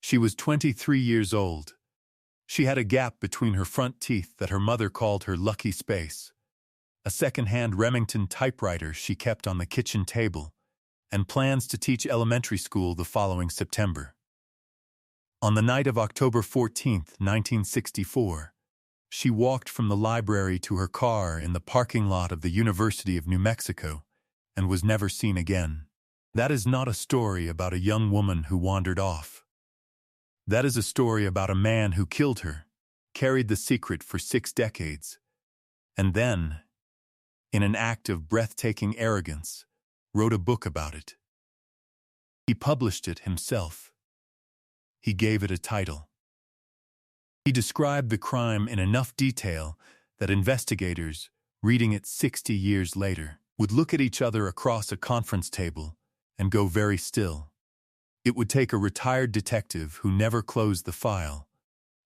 She was 23 years old. She had a gap between her front teeth that her mother called her lucky space, a second-hand Remington typewriter she kept on the kitchen table, and plans to teach elementary school the following September. On the night of October 14, 1964, she walked from the library to her car in the parking lot of the University of New Mexico and was never seen again. That is not a story about a young woman who wandered off. That is a story about a man who killed her, carried the secret for 6 decades, and then, in an act of breathtaking arrogance, wrote a book about it. He published it himself. He gave it a title. He described the crime in enough detail that investigators, reading it 60 years later, would look at each other across a conference table and go very still. It would take a retired detective who never closed the file,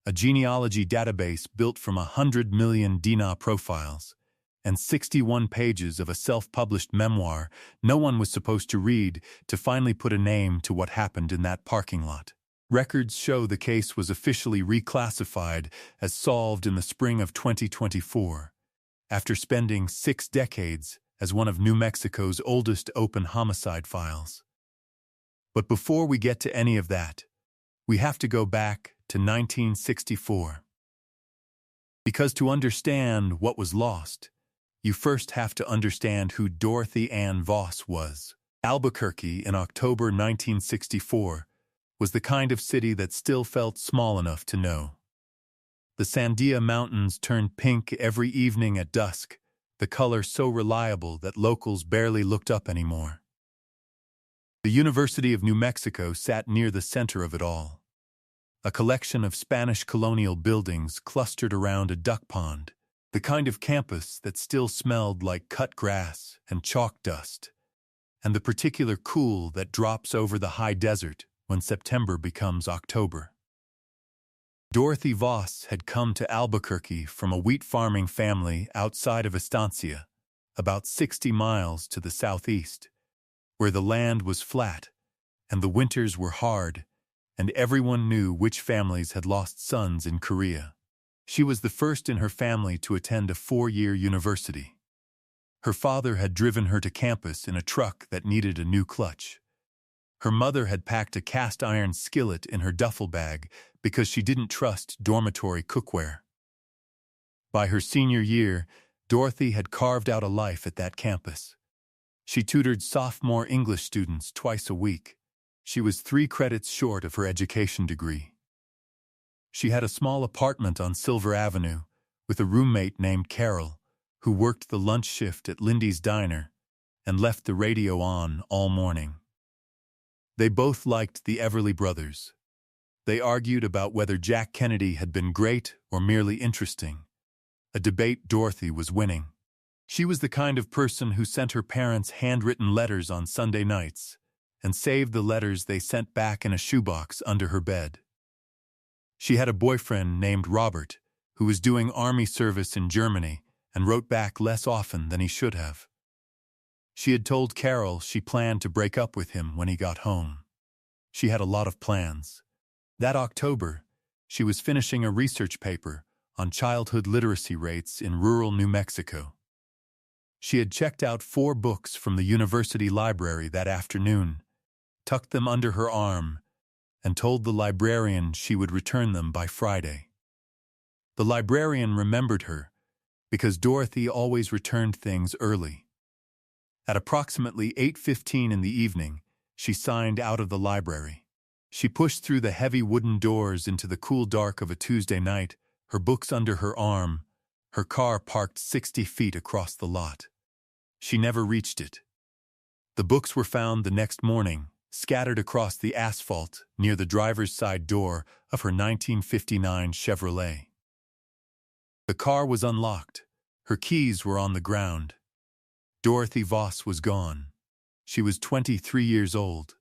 a genealogy database built from 100 million DNA profiles, and 61 pages of a self-published memoir no one was supposed to read to finally put a name to what happened in that parking lot. Records show the case was officially reclassified as solved in the spring of 2024, after spending 6 decades as one of New Mexico's oldest open homicide files. But before we get to any of that, we have to go back to 1964. Because to understand what was lost, you first have to understand who Dorothy Ann Voss was. Albuquerque in October 1964 was the kind of city that still felt small enough to know. The Sandia Mountains turned pink every evening at dusk, the color so reliable that locals barely looked up anymore. The University of New Mexico sat near the center of it all, a collection of Spanish colonial buildings clustered around a duck pond, the kind of campus that still smelled like cut grass and chalk dust, and the particular cool that drops over the high desert when September becomes October. Dorothy Voss had come to Albuquerque from a wheat farming family outside of Estancia, about 60 miles to the southeast, where the land was flat and the winters were hard, and everyone knew which families had lost sons in Korea. She was the first in her family to attend a 4-year university. Her father had driven her to campus in a truck that needed a new clutch. Her mother had packed a cast-iron skillet in her duffel bag because she didn't trust dormitory cookware. By her senior year, Dorothy had carved out a life at that campus. She tutored sophomore English students twice a week. She was 3 credits short of her education degree. She had a small apartment on Silver Avenue with a roommate named Carol, who worked the lunch shift at Lindy's Diner and left the radio on all morning. They both liked the Everly Brothers. They argued about whether Jack Kennedy had been great or merely interesting, a debate Dorothy was winning. She was the kind of person who sent her parents handwritten letters on Sunday nights and saved the letters they sent back in a shoebox under her bed. She had a boyfriend named Robert who was doing army service in Germany and wrote back less often than he should have. She had told Carol she planned to break up with him when he got home. She had a lot of plans. That October, she was finishing a research paper on childhood literacy rates in rural New Mexico. She had checked out 4 books from the university library that afternoon, tucked them under her arm, and told the librarian she would return them by Friday. The librarian remembered her because Dorothy always returned things early. At approximately 8:15 in the evening, she signed out of the library. She pushed through the heavy wooden doors into the cool dark of a Tuesday night, her books under her arm, her car parked 60 feet across the lot. She never reached it. The books were found the next morning, scattered across the asphalt near the driver's side door of her 1959 Chevrolet. The car was unlocked. Her keys were on the ground. Dorothy Voss was gone. She was 23 years old,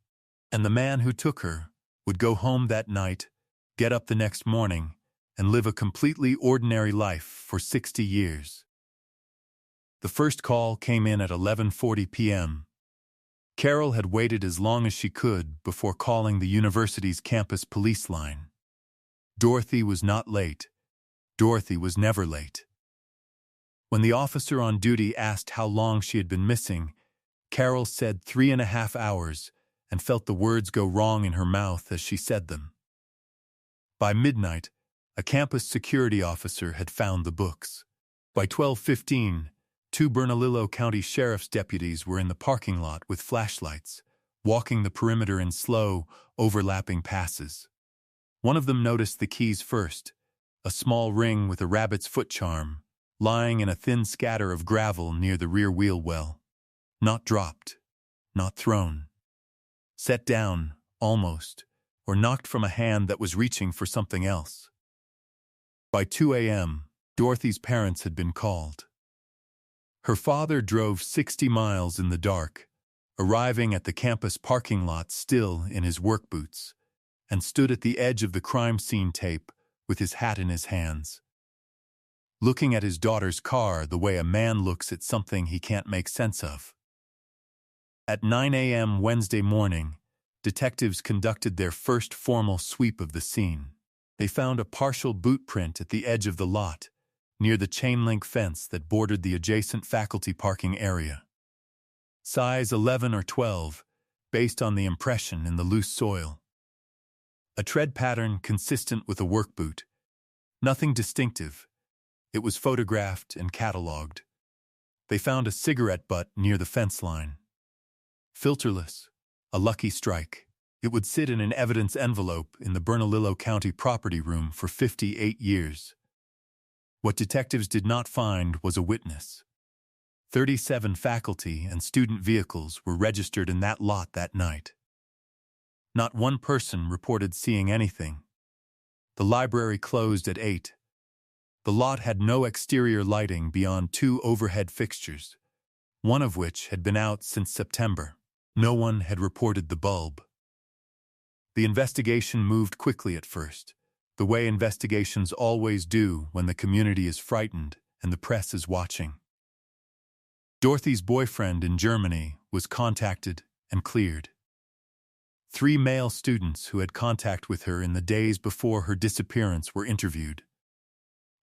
and the man who took her would go home that night, get up the next morning, and live a completely ordinary life for 60 years. The first call came in at 11:40 p.m. Carol had waited as long as she could before calling the university's campus police line. Dorothy was not late. Dorothy was never late. When the officer on duty asked how long she had been missing, Carol said 3.5 hours and felt the words go wrong in her mouth as she said them. By midnight, a campus security officer had found the books. By 12:15, 2 Bernalillo County Sheriff's deputies were in the parking lot with flashlights, walking the perimeter in slow, overlapping passes. One of them noticed the keys first, a small ring with a rabbit's foot charm, lying in a thin scatter of gravel near the rear wheel well. Not dropped, not thrown. Set down, almost, or knocked from a hand that was reaching for something else. By 2 a.m., Dorothy's parents had been called. Her father drove 60 miles in the dark, arriving at the campus parking lot still in his work boots, and stood at the edge of the crime scene tape with his hat in his hands, looking at his daughter's car the way a man looks at something he can't make sense of. At 9 a.m. Wednesday morning, detectives conducted their first formal sweep of the scene. They found a partial boot print at the edge of the lot, near the chain-link fence that bordered the adjacent faculty parking area. Size 11 or 12, based on the impression in the loose soil. A tread pattern consistent with a work boot. Nothing distinctive. It was photographed and catalogued. They found a cigarette butt near the fence line. Filterless, a lucky strike. It would sit in an evidence envelope in the Bernalillo County property room for 58 years. What detectives did not find was a witness. 37 faculty and student vehicles were registered in that lot that night. Not one person reported seeing anything. The library closed at 8. The lot had no exterior lighting beyond 2 overhead fixtures, one of which had been out since September. No one had reported the bulb. The investigation moved quickly at first, the way investigations always do when the community is frightened and the press is watching. Dorothy's boyfriend in Germany was contacted and cleared. 3 male students who had contact with her in the days before her disappearance were interviewed.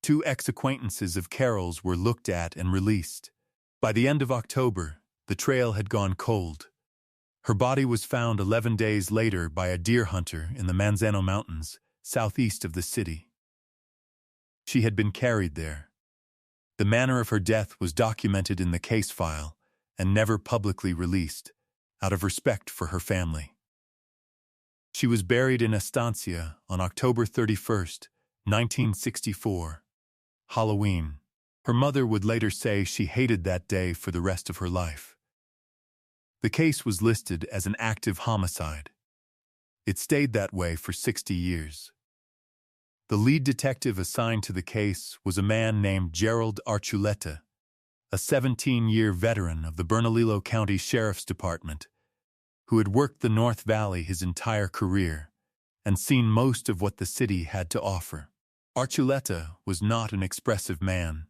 2 ex-acquaintances of Carol's were looked at and released. By the end of October, the trail had gone cold. Her body was found 11 days later by a deer hunter in the Manzano Mountains, southeast of the city. She had been carried there. The manner of her death was documented in the case file and never publicly released, out of respect for her family. She was buried in Estancia on October 31st, 1964, Halloween. Her mother would later say she hated that day for the rest of her life. The case was listed as an active homicide. It stayed that way for 60 years. The lead detective assigned to the case was a man named Gerald Archuleta, a 17-year veteran of the Bernalillo County Sheriff's Department, who had worked the North Valley his entire career and seen most of what the city had to offer. Archuleta was not an expressive man.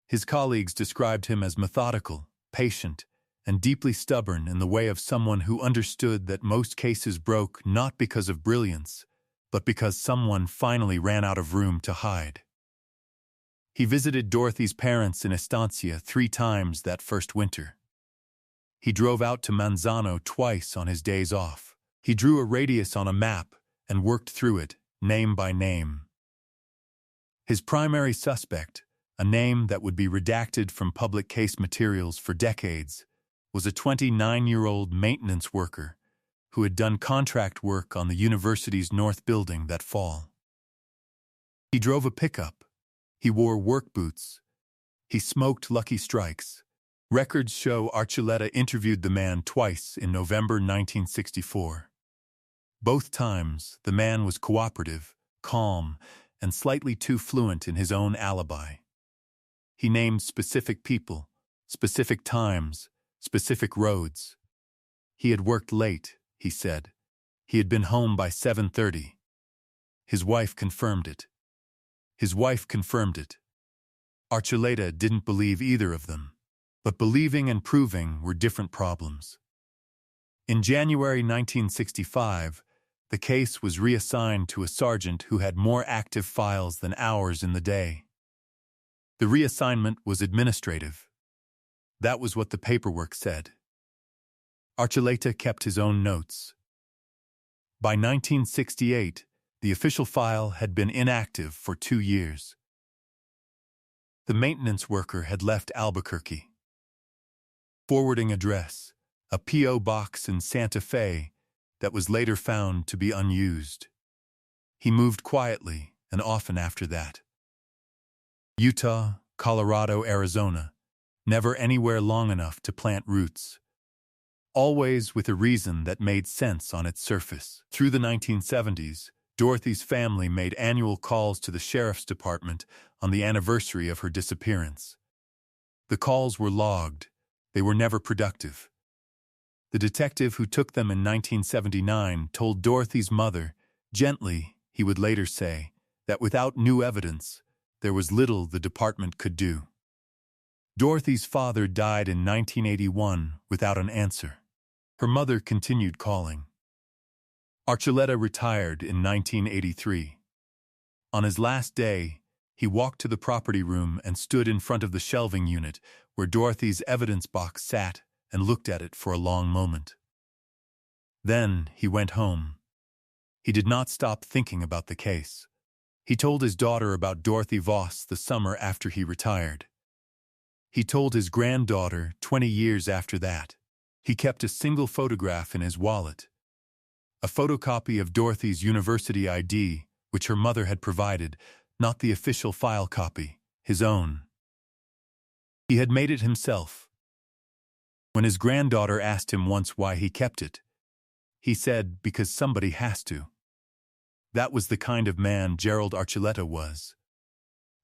His colleagues described him as methodical, patient, and deeply stubborn in the way of someone who understood that most cases broke not because of brilliance, but because someone finally ran out of room to hide. He visited Dorothy's parents in Estancia 3 times that first winter. He drove out to Manzano twice on his days off. He drew a radius on a map and worked through it, name by name. His primary suspect, a name that would be redacted from public case materials for decades, was a 29-year-old maintenance worker who had done contract work on the university's north building that fall. He drove a pickup. He wore work boots. He smoked Lucky Strikes. Records show Archuleta interviewed the man twice in November 1964. Both times, the man was cooperative, calm, and slightly too fluent in his own alibi. He named specific people, specific times, specific roads. He had worked late, he said. He had been home by 7:30. His wife confirmed it. Archuleta didn't believe either of them, but believing and proving were different problems. In January 1965, the case was reassigned to a sergeant who had more active files than hours in the day. The reassignment was administrative. That was what the paperwork said. Archuleta kept his own notes. By 1968, the official file had been inactive for 2 years. The maintenance worker had left Albuquerque. Forwarding address, a P.O. box in Santa Fe that was later found to be unused. He moved quietly and often after that. Utah, Colorado, Arizona, never anywhere long enough to plant roots. Always with a reason that made sense on its surface. Through the 1970s, Dorothy's family made annual calls to the sheriff's department on the anniversary of her disappearance. The calls were logged. They were never productive. The detective who took them in 1979 told Dorothy's mother, gently, he would later say, that without new evidence, there was little the department could do. Dorothy's father died in 1981 without an answer. Her mother continued calling. Archuleta retired in 1983. On his last day, he walked to the property room and stood in front of the shelving unit where Dorothy's evidence box sat and looked at it for a long moment. Then he went home. He did not stop thinking about the case. He told his daughter about Dorothy Voss the summer after he retired. He told his granddaughter 20 years after that. He kept a single photograph in his wallet. A photocopy of Dorothy's university ID, which her mother had provided, not the official file copy, his own. He had made it himself. When his granddaughter asked him once why he kept it, he said, because somebody has to. That was the kind of man Gerald Archuleta was.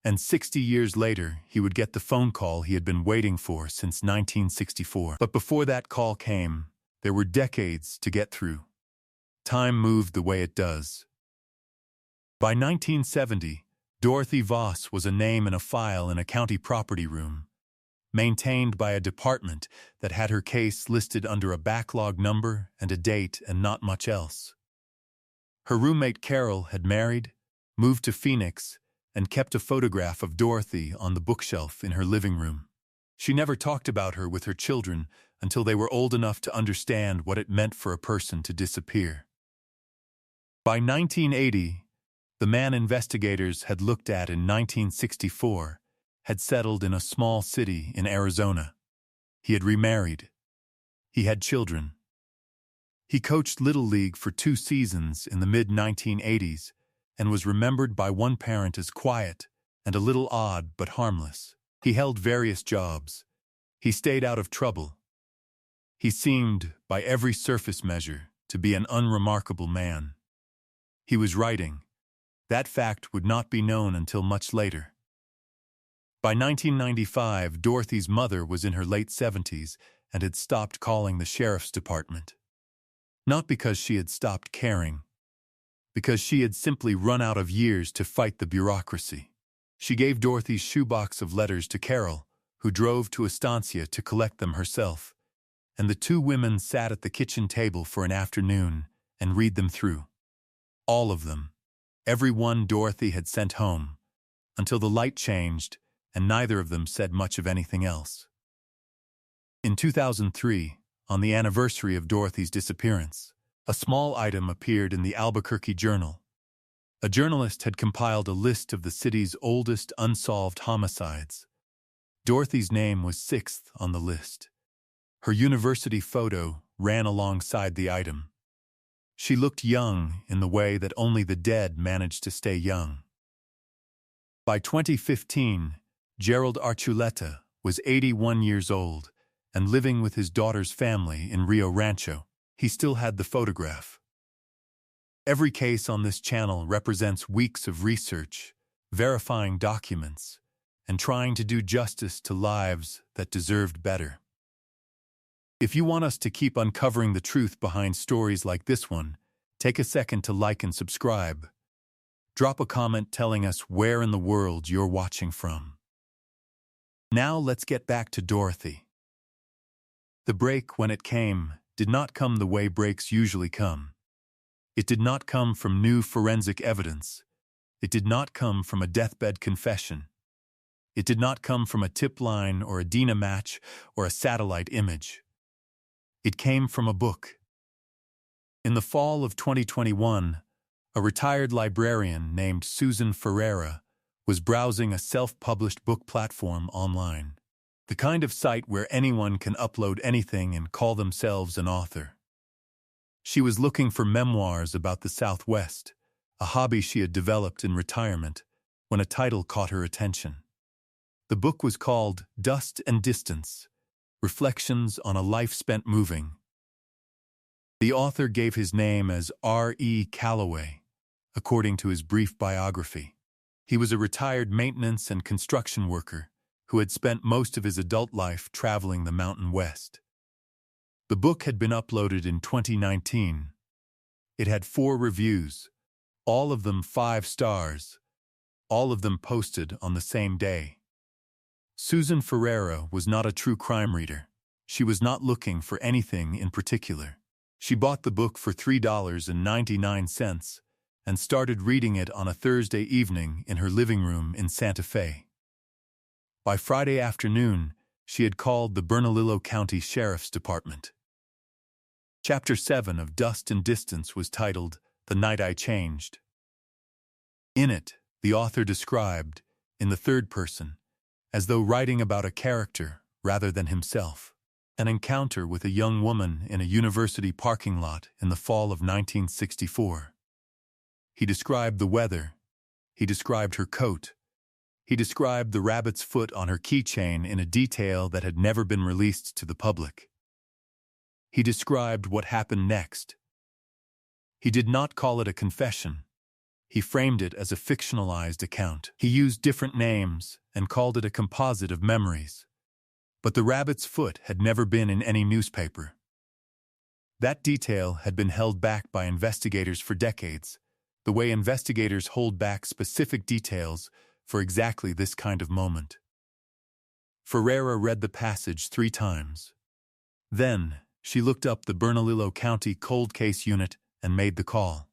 And 60 years later, he would get the phone call he had been waiting for since 1964. But before that call came, there were decades to get through. Time moved the way it does. By 1970, Dorothy Voss was a name in a file in a county property room, maintained by a department that had her case listed under a backlog number and a date and not much else. Her roommate Carol had married, moved to Phoenix, and kept a photograph of Dorothy on the bookshelf in her living room. She never talked about her with her children until they were old enough to understand what it meant for a person to disappear. By 1980, the man investigators had looked at in 1964 had settled in a small city in Arizona. He had remarried. He had children. He coached Little League for 2 seasons in the mid-1980s and was remembered by one parent as quiet and a little odd but harmless. He held various jobs. He stayed out of trouble. He seemed, by every surface measure, to be an unremarkable man. He was writing. That fact would not be known until much later. By 1995, Dorothy's mother was in her late 70s and had stopped calling the sheriff's department. Not because she had stopped caring, because she had simply run out of years to fight the bureaucracy. She gave Dorothy's shoebox of letters to Carol, who drove to Estancia to collect them herself, and the 2 women sat at the kitchen table for an afternoon and read them through. All of them, every one Dorothy had sent home, until the light changed and neither of them said much of anything else. In 2003, on the anniversary of Dorothy's disappearance, a small item appeared in the Albuquerque Journal. A journalist had compiled a list of the city's oldest unsolved homicides. Dorothy's name was 6th on the list. Her university photo ran alongside the item. She looked young in the way that only the dead managed to stay young. By 2015, Gerald Archuleta was 81 years old and living with his daughter's family in Rio Rancho. He still had the photograph. Every case on this channel represents weeks of research, verifying documents, and trying to do justice to lives that deserved better. If you want us to keep uncovering the truth behind stories like this one, take a second to like and subscribe. Drop a comment telling us where in the world you're watching from. Now let's get back to Dorothy. The break, when it came, did not come the way breaks usually come. It did not come from new forensic evidence. It did not come from a deathbed confession. It did not come from a tip line or a DNA match or a satellite image. It came from a book. In the fall of 2021, a retired librarian named Susan Ferreira was browsing a self-published book platform online, the kind of site where anyone can upload anything and call themselves an author. She was looking for memoirs about the Southwest, a hobby she had developed in retirement, when a title caught her attention. The book was called Dust and Distance: Reflections on a Life Spent Moving. The author gave his name as R.E. Calloway, according to his brief biography. He was a retired maintenance and construction worker who had spent most of his adult life traveling the Mountain West. The book had been uploaded in 2019. It had 4 reviews, all of them 5 stars, all of them posted on the same day. Susan Ferreira was not a true crime reader. She was not looking for anything in particular. She bought the book for $3.99 and started reading it on a Thursday evening in her living room in Santa Fe. By Friday afternoon, she had called the Bernalillo County Sheriff's Department. Chapter 7 of Dust and Distance was titled The Night I Changed. In it, the author described, in the third person, as though writing about a character rather than himself, an encounter with a young woman in a university parking lot in the fall of 1964. He described the weather. He described her coat. He described the rabbit's foot on her keychain in a detail that had never been released to the public. He described what happened next. He did not call it a confession. He framed it as a fictionalized account. He used different names and called it a composite of memories. But the rabbit's foot had never been in any newspaper. That detail had been held back by investigators for decades, the way investigators hold back specific details for exactly this kind of moment. Ferreira read the passage 3 times. Then, she looked up the Bernalillo County Cold Case Unit and made the call.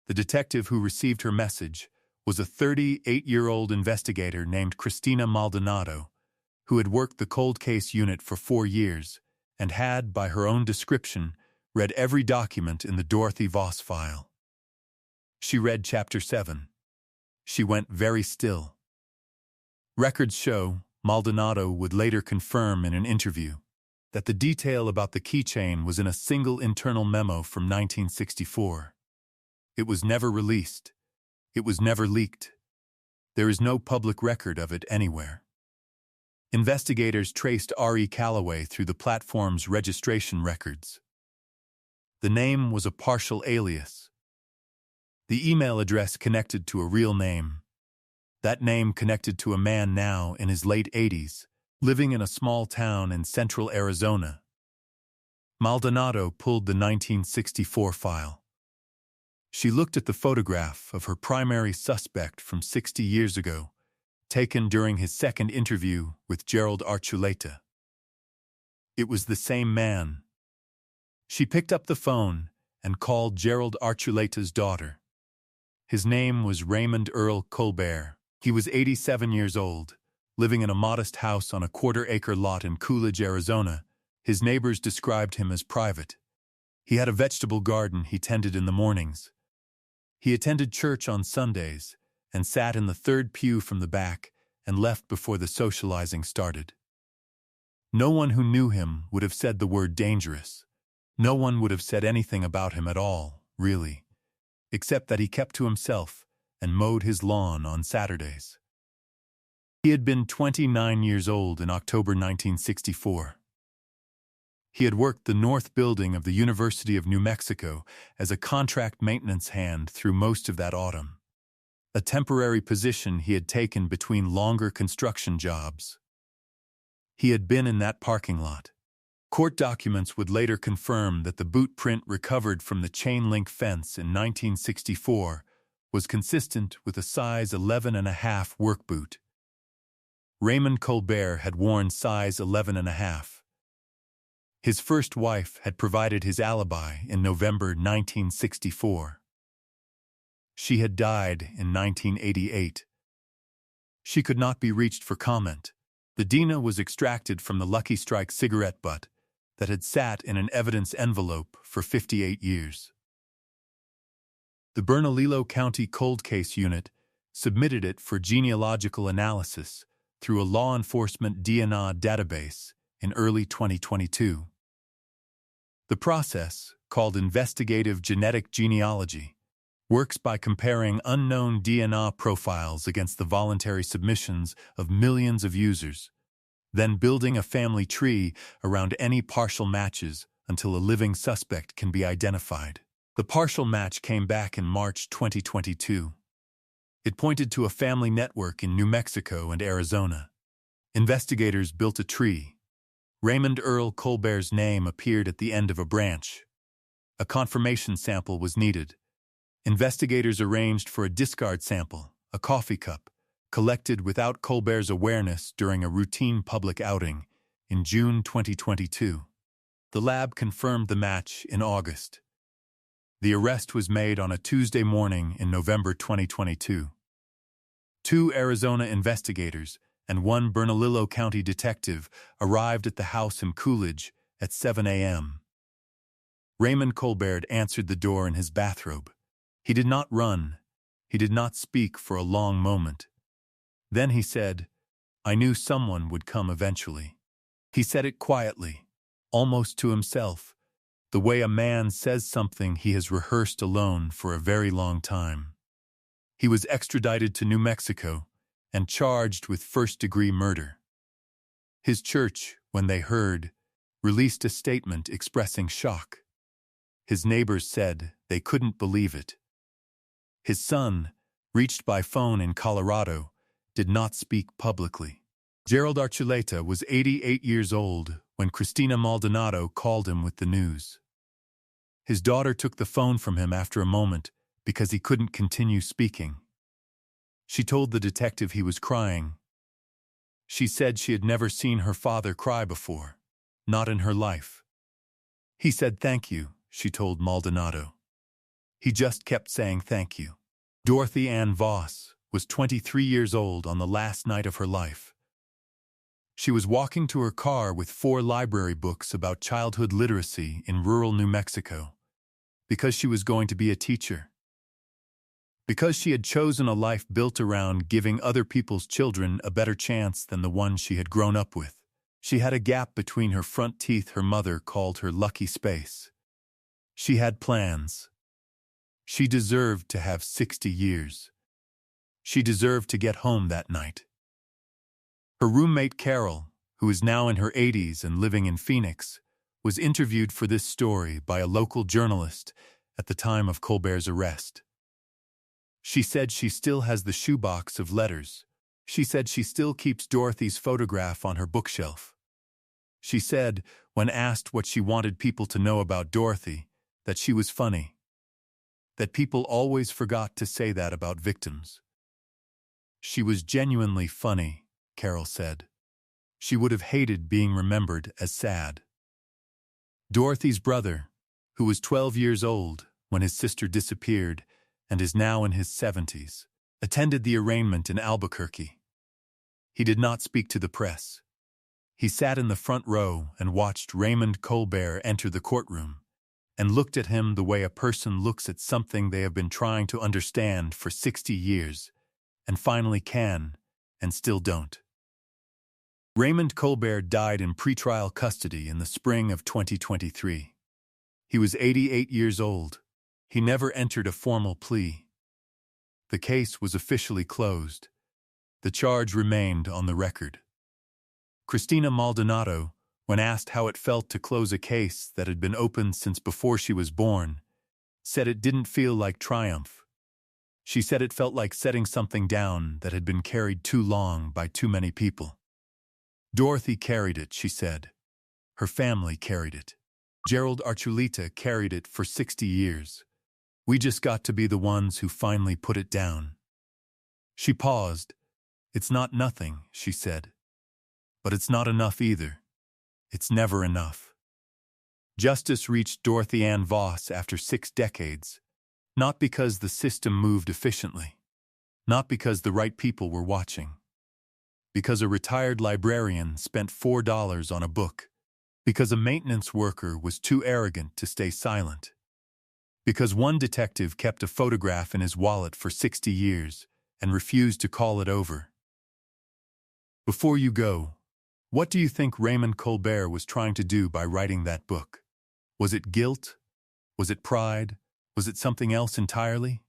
The detective who received her message was a 38-year-old investigator named Cristina Maldonado, who had worked the Cold Case Unit for 4 years and had, by her own description, read every document in the Dorothy Voss file. She read Chapter 7. She went very still. Records show, Maldonado would later confirm in an interview, that the detail about the keychain was in a single internal memo from 1964. It was never released. It was never leaked. There is no public record of it anywhere. Investigators traced R.E. Calloway through the platform's registration records. The name was a partial alias. The email address connected to a real name. That name connected to a man now in his late 80s, living in a small town in central Arizona. Maldonado pulled the 1964 file. She looked at the photograph of her primary suspect from 60 years ago, taken during his second interview with Gerald Archuleta. It was the same man. She picked up the phone and called Gerald Archuleta's daughter. His name was Raymond Earl Colbert. He was 87 years old, living in a modest house on a quarter-acre lot in Coolidge, Arizona. His neighbors described him as private. He had a vegetable garden he tended in the mornings. He attended church on Sundays and sat in the third pew from the back and left before the socializing started. No one who knew him would have said the word dangerous. No one would have said anything about him at all, really, except that he kept to himself and mowed his lawn on Saturdays. He had been 29 years old in October 1964. He had worked the north building of the University of New Mexico as a contract maintenance hand through most of that autumn, a temporary position he had taken between longer construction jobs. He had been in that parking lot. Court documents would later confirm that the boot print recovered from the chain-link fence in 1964 was consistent with a size 11.5 work boot. Raymond Colbert had worn size 11.5. His first wife had provided his alibi in November 1964. She had died in 1988. She could not be reached for comment. The Dina was extracted from the Lucky Strike cigarette butt that had sat in an evidence envelope for 58 years. The Bernalillo County Cold Case Unit submitted it for genealogical analysis through a law enforcement DNA database in early 2022. The process, called investigative genetic genealogy, works by comparing unknown DNA profiles against the voluntary submissions of millions of users, then building a family tree around any partial matches until a living suspect can be identified. The partial match came back in March 2022. It pointed to a family network in New Mexico and Arizona. Investigators built a tree. Raymond Earl Colbert's name appeared at the end of a branch. A confirmation sample was needed. Investigators arranged for a discard sample, a coffee cup, collected without Colbert's awareness during a routine public outing in June 2022. The lab confirmed the match in August. The arrest was made on a Tuesday morning in November 2022. 2 Arizona investigators and 1 Bernalillo County detective arrived at the house in Coolidge at 7 a.m. Raymond Colbert answered the door in his bathrobe. He did not run. He did not speak for a long moment. Then he said, "I knew someone would come eventually." He said it quietly, almost to himself, the way a man says something he has rehearsed alone for a very long time. He was extradited to New Mexico and charged with first-degree murder. His church, when they heard, released a statement expressing shock. His neighbors said they couldn't believe it. His son, reached by phone in Colorado, did not speak publicly. Gerald Archuleta was 88 years old when Cristina Maldonado called him with the news. His daughter took the phone from him after a moment because he couldn't continue speaking. She told the detective he was crying. She said she had never seen her father cry before, not in her life. He said thank you, she told Maldonado. He just kept saying thank you. Dorothy Ann Voss was 23 years old on the last night of her life. She was walking to her car with 4 library books about childhood literacy in rural New Mexico, because she was going to be a teacher. Because she had chosen a life built around giving other people's children a better chance than the one she had grown up with. She had a gap between her front teeth her mother called her lucky space. She had plans. She deserved to have 60 years. She deserved to get home that night. Her roommate Carol, who is now in her 80s and living in Phoenix, was interviewed for this story by a local journalist at the time of Colbert's arrest. She said she still has the shoebox of letters. She said she still keeps Dorothy's photograph on her bookshelf. She said, when asked what she wanted people to know about Dorothy, that she was funny. That people always forgot to say that about victims. She was genuinely funny, Carol said. She would have hated being remembered as sad. Dorothy's brother, who was 12 years old when his sister disappeared and is now in his 70s, attended the arraignment in Albuquerque. He did not speak to the press. He sat in the front row and watched Raymond Colbert enter the courtroom, and looked at him the way a person looks at something they have been trying to understand for 60 years, and finally can, and still don't. Raymond Colbert died in pretrial custody in the spring of 2023. He was 88 years old. He never entered a formal plea. The case was officially closed. The charge remained on the record. Cristina Maldonado, when asked how it felt to close a case that had been open since before she was born, said it didn't feel like triumph. She said it felt like setting something down that had been carried too long by too many people. Dorothy carried it, she said. Her family carried it. Gerald Archuleta carried it for 60 years. We just got to be the ones who finally put it down. She paused. It's not nothing, she said. But it's not enough either. It's never enough. Justice reached Dorothy Ann Voss after 6 decades, not because the system moved efficiently, not because the right people were watching, because a retired librarian spent $4 on a book, because a maintenance worker was too arrogant to stay silent, because one detective kept a photograph in his wallet for 60 years and refused to call it over. Before you go, what do you think Raymond Colbert was trying to do by writing that book? Was it guilt? Was it pride? Was it something else entirely?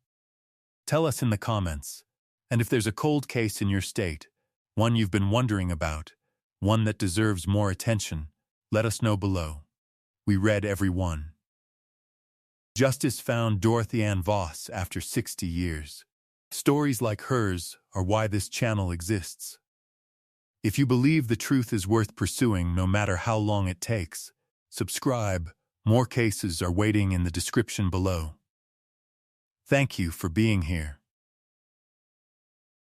Tell us in the comments. And if there's a cold case in your state, one you've been wondering about, one that deserves more attention, let us know below. We read every one. Justice found Dorothy Ann Voss after 60 years. Stories like hers are why this channel exists. If you believe the truth is worth pursuing no matter how long it takes, subscribe. More cases are waiting in the description below. Thank you for being here.